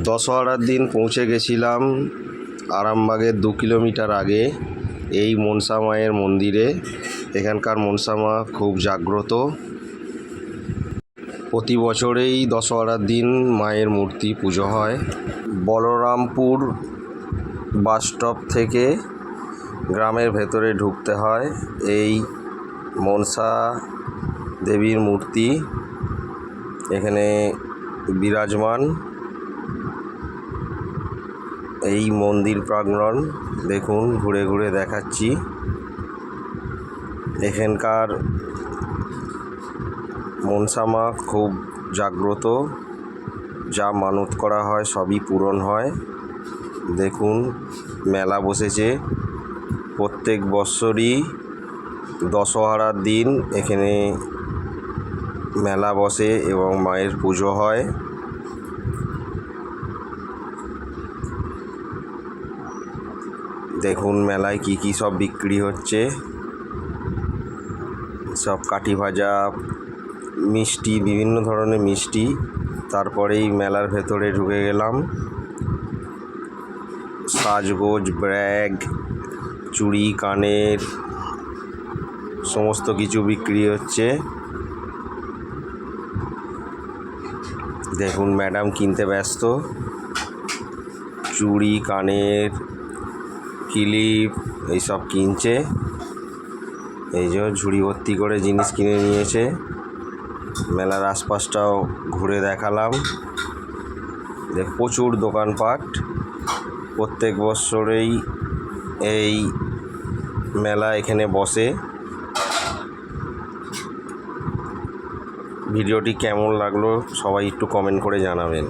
দশহরার দিন পৌঁছে গেছিলাম আরামবাগের 2 কিলোমিটার আগে এই মনসা মায়ের মন্দিরে। এখানকার মনসা মা খুব জাগ্রত। প্রতি বছরেই দশহরার দিন মায়ের মূর্তি পুজো হয়। বলরামপুর বাসস্টপ থেকে গ্রামের ভেতরে ঢুকতে হয়। এই মনসা দেবীর মূর্তি এখানে বিরাজমান। এই মন্দির প্রাঙ্গণ দেখুন, ঘুরে ঘুরে দেখাচ্ছি। এখানকার মনসা মা খুব জাগ্রত, যা মানত করা হয় সবই পূরণ হয়। দেখুন, মেলা বসেছে প্রত্যেক বৎসরই দশহরার দিন এখানে মেলা বসে এবং মায়ের পুজো হয়। দেখুন মেলায় কি কি সব বিক্রি হচ্ছে, সব কাঠি ভাজা মিষ্টি, বিভিন্ন ধরনের মিষ্টি। তারপরেই মেলার ভেতরে ঢুকে গেলাম। সাজগোজ, ব্যাগ, চুড়ি, কানের সমস্ত কিছু বিক্রি হচ্ছে। দেখুন ম্যাডাম কিনতে ব্যস্ত, চুড়ি, কানের, ক্লিপ এইসব কিনছে। এই যে ঝুড়ি ভর্তি করে জিনিস কিনে নিয়েছে। মেলার আশপাশটাও ঘুরে দেখালাম। প্রচুর দোকানপাট। প্রত্যেক বছরেই এই মেলা এখানে বসে। ভিডিওটি কেমন লাগলো সবাই একটু কমেন্ট করে জানাবেন।